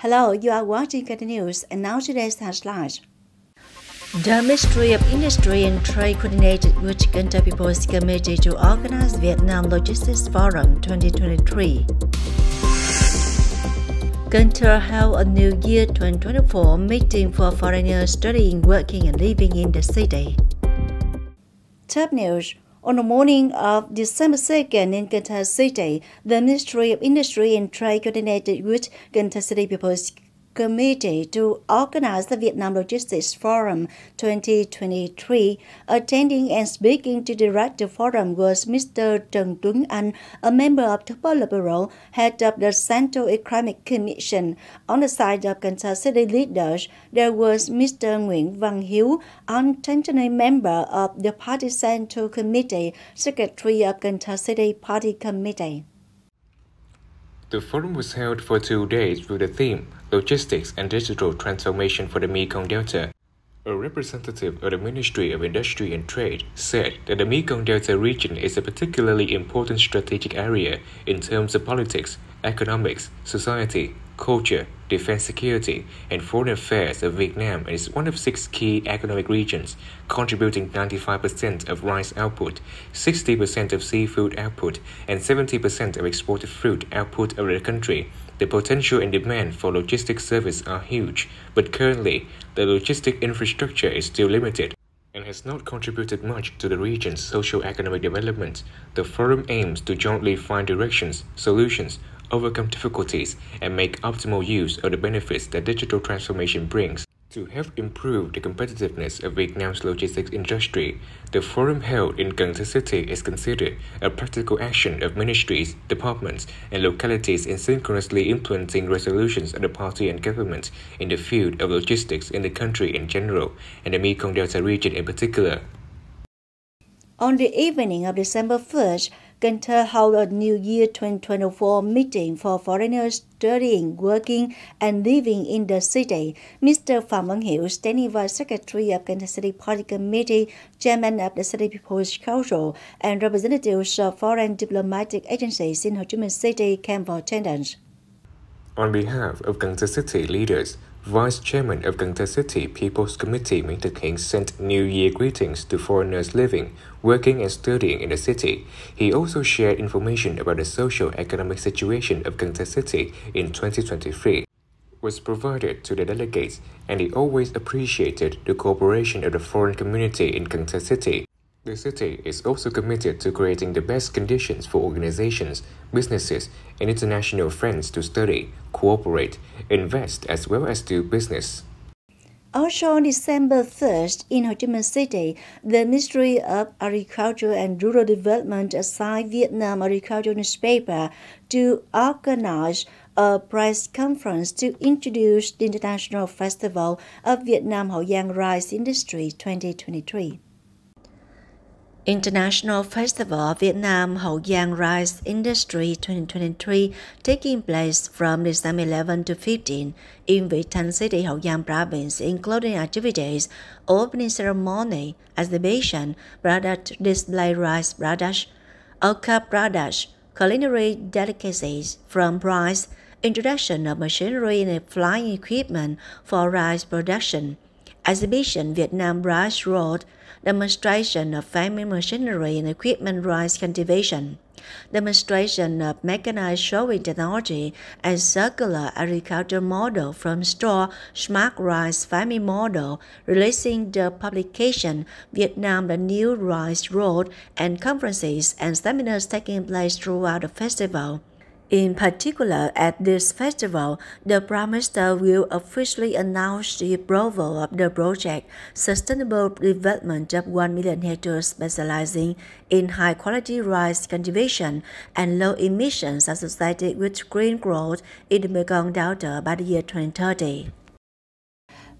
Hello, you are watching Kênh News, and now today's headlines. The Ministry of Industry and Trade coordinated with Cần Thơ People's Committee to organize Vietnam Logistics Forum 2023. Cần Thơ held a New Year 2024 meeting for foreigners studying, working, and living in the city. Top news. On the morning of December 2nd in Cần Thơ City, the Ministry of Industry and Trade coordinated with Cần Thơ City People's Committee to organize the Vietnam Logistics Forum 2023. Attending and speaking to direct the forum was Mr. Trần Tuấn Anh, a member of the Politburo, head of the Central Economic Commission. On the side of Cần Thơ City leaders, there was Mr. Nguyễn Văn Hiếu, untentionally member of the Party Central Committee, Secretary of Cần Thơ City Party Committee. The forum was held for 2 days with the theme Logistics and Digital Transformation for the Mekong Delta. A representative of the Ministry of Industry and Trade said that the Mekong Delta region is a particularly important strategic area in terms of politics, economics, society, culture, defense security, and foreign affairs of Vietnam, and is one of 6 key economic regions, contributing 95% of rice output, 60% of seafood output, and 70% of exported fruit output of the country. The potential and demand for logistics service are huge, but currently, the logistic infrastructure is still limited and has not contributed much to the region's socio-economic development. The forum aims to jointly find directions, solutions, overcome difficulties, and make optimal use of the benefits that digital transformation brings. To help improve the competitiveness of Vietnam's logistics industry, the forum held in Cần Thơ City is considered a practical action of ministries, departments, and localities in synchronously implementing resolutions of the party and government in the field of logistics in the country in general, and the Mekong Delta region in particular. On the evening of December 1st, Cần Thơ held a New Year 2024 meeting for foreigners studying, working, and living in the city. Mr. Phạm Văn Hiếu, Standing Vice Secretary of Cần Thơ City Party Committee, Chairman of the City People's Council, and representatives of foreign diplomatic agencies in Ho Chi Minh City came for attendance. On behalf of Cần Thơ City leaders, Vice Chairman of Cần Thơ City People's Committee Nguyễn Thực Hiện sent New Year greetings to foreigners living, working and studying in the city. He also shared information about the socio-economic situation of Cần Thơ City in 2023. Was provided to the delegates, and he always appreciated the cooperation of the foreign community in Cần Thơ City. The city is also committed to creating the best conditions for organizations, businesses, and international friends to study, cooperate, invest, as well as do business. Also on December 1st, in Ho Chi Minh City, the Ministry of Agriculture and Rural Development assigned Vietnam Agricultural newspaper to organize a press conference to introduce the International Festival of Vietnam Hậu Giang Rice Industry 2023. International Festival of Vietnam Hậu Giang Rice Industry 2023 taking place from December 11 to 15 in Việt, Thanh City, Hậu Giang Province, including activities, opening ceremony, exhibition, product display rice products, cup products, culinary delicacies from rice, introduction of machinery and flying equipment for rice production, exhibition Vietnam Rice Road, demonstration of farming machinery and equipment rice cultivation, demonstration of mechanized sowing technology and circular agriculture model from store Smart Rice Farming Model, releasing the publication Vietnam the New Rice Road, and conferences and seminars taking place throughout the festival. In particular, at this festival, the Prime Minister will officially announce the approval of the project Sustainable Development of 1 million hectares specializing in high-quality rice cultivation and low emissions associated with green growth in the Mekong Delta by the year 2030.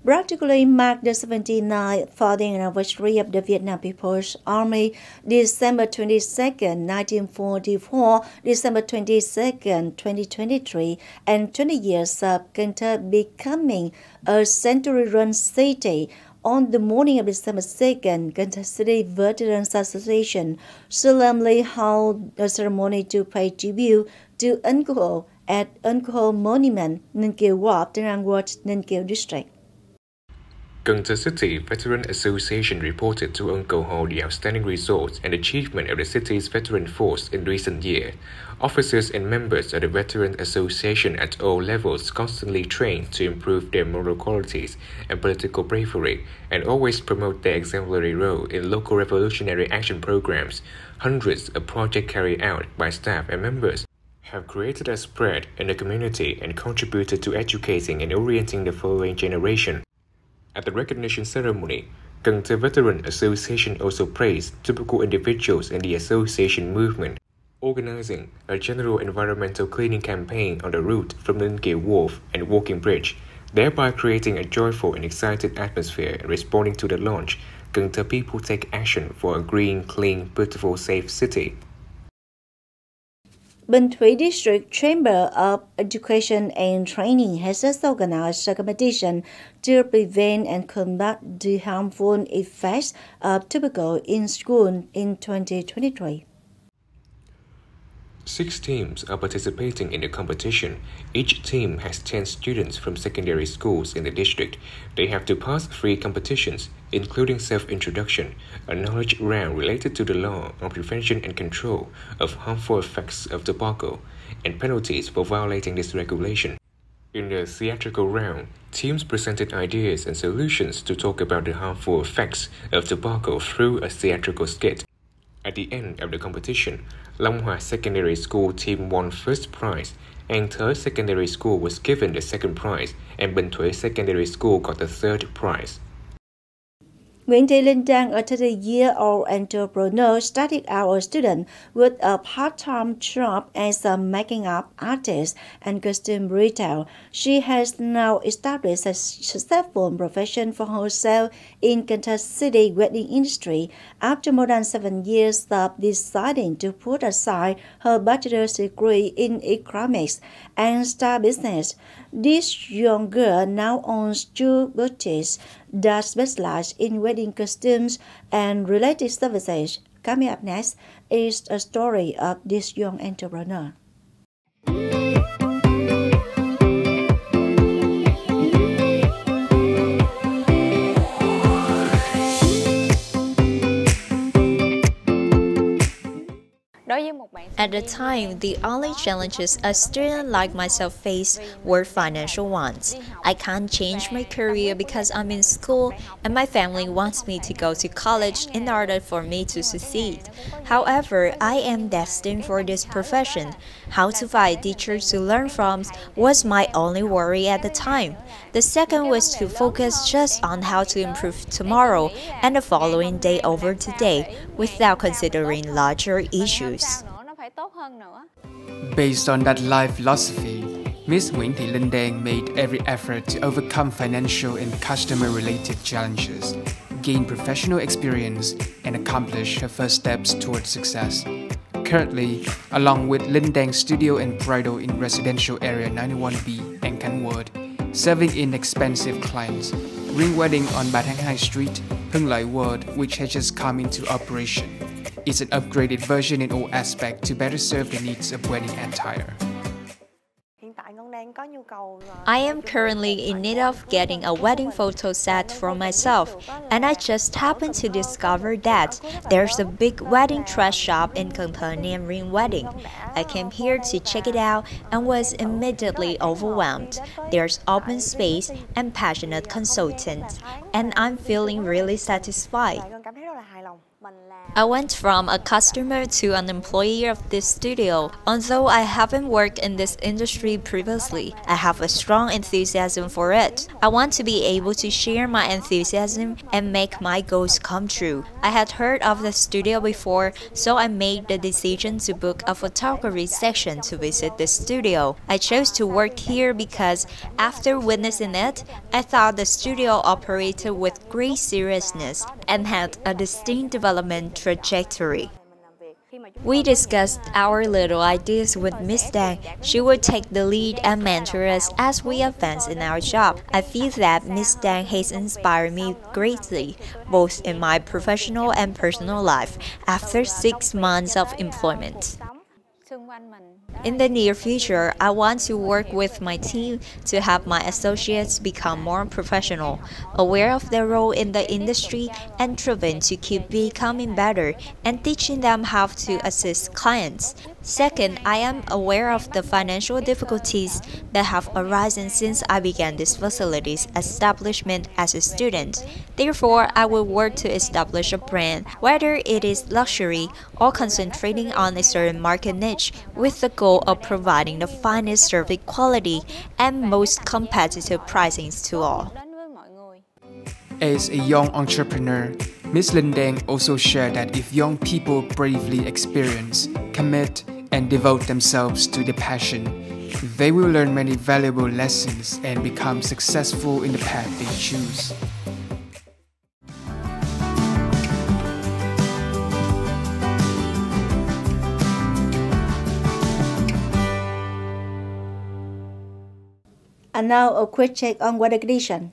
Practically marked the 79th founding anniversary of the Vietnam People's Army, December 22nd, 1944, December 22nd, 2023, and 20 years of Cần Thơ becoming a century-run city. On the morning of December 2nd, Cần Thơ City Veterans Association solemnly held a ceremony to pay tribute to Uncle at Alcohol Monument, Ninh Kiều Wharf, Trang Ward, Ninh Kiều District. Cần Thơ City Veteran Association reported to alcohol the outstanding results and achievement of the city's veteran force in recent years. Officers and members of the Veteran Association at all levels constantly train to improve their moral qualities and political bravery, and always promote their exemplary role in local revolutionary action programs. Hundreds of projects carried out by staff and members have created a spread in the community and contributed to educating and orienting the following generation. At the recognition ceremony, Cần Thơ Veteran Association also praised typical individuals in the association movement, organizing a general environmental cleaning campaign on the route from Ninh Kiều Wharf and Walking Bridge, thereby creating a joyful and excited atmosphere. Responding to the launch, Cần Thơ people take action for a green, clean, beautiful, safe city. Binh Thủy District Chamber of Education and Training has just organized a competition to prevent and combat the harmful effects of tobacco in school in 2023. 6 teams are participating in the competition. Each team has 10 students from secondary schools in the district. They have to pass 3 competitions, including self-introduction, a knowledge round related to the law on prevention and control of harmful effects of tobacco, and penalties for violating this regulation. In the theatrical round, teams presented ideas and solutions to talk about the harmful effects of tobacco through a theatrical skit. At the end of the competition, Long Hoa Secondary School team won first prize, and Thời Secondary School was given the second prize, and Binh Thủy Secondary School got the third prize. Nguyễn Thị Linh Trang, a 30-year-old entrepreneur, started out a student with a part-time job as a makeup artist and costume retail. She has now established a successful profession for herself in Cần Thơ City wedding industry after more than 7 years of deciding to put aside her bachelor's degree in economics and start business. This young girl now owns 2 boutiques that specialize in wedding costumes and related services. Coming up next is a story of this young entrepreneur. At the time, the only challenges a student like myself faced were financial ones. I can't change my career because I'm in school and my family wants me to go to college in order for me to succeed. However, I am destined for this profession. How to find teachers to learn from was my only worry at the time. The second was to focus just on how to improve tomorrow and the following day over today without considering larger issues. Based on that life philosophy, Miss Nguyễn Thị Linh Trang made every effort to overcome financial and customer-related challenges, gain professional experience, and accomplish her first steps towards success. Currently, along with Linh Trang Studio and Bridal in residential area 91B and Khán Ward, serving inexpensive clients, Ring Wedding on Ba Tháng 2 Street, Hưng Lợi Ward, which has just come into operation. It's an upgraded version in all aspects to better serve the needs of wedding attire. I am currently in need of getting a wedding photo set for myself, and I just happened to discover that there's a big wedding dress shop in Cần Thơ named Ring Wedding. I came here to check it out and was immediately overwhelmed. There's open space and passionate consultants, and I'm feeling really satisfied. I went from a customer to an employee of this studio. Although I haven't worked in this industry previously, I have a strong enthusiasm for it. I want to be able to share my enthusiasm and make my goals come true. I had heard of the studio before, so I made the decision to book a photography section to visit the studio. I chose to work here because after witnessing it, I thought the studio operated with great seriousness and had a distinct development trajectory. We discussed our little ideas with Miss Giang. She would take the lead and mentor us as we advance in our job. I feel that Miss Giang has inspired me greatly, both in my professional and personal life, after 6 months of employment. In the near future, I want to work with my team to help my associates become more professional, aware of their role in the industry, and driven to keep becoming better and teaching them how to assist clients. Second, I am aware of the financial difficulties that have arisen since I began this facility's establishment as a student. Therefore, I will work to establish a brand, whether it is luxury or concentrating on a certain market niche, with the goal of providing the finest service quality and most competitive pricings to all. As a young entrepreneur, Ms. Linh Dang also shared that if young people bravely experience, commit, and devote themselves to their passion, they will learn many valuable lessons and become successful in the path they choose. And now a quick check on weather condition.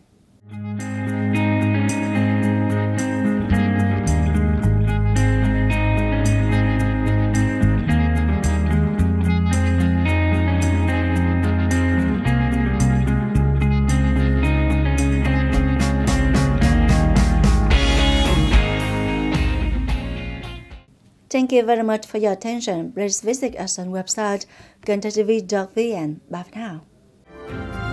Thank you very much for your attention. Please visit us on website kênh TV.vn. Bye for now.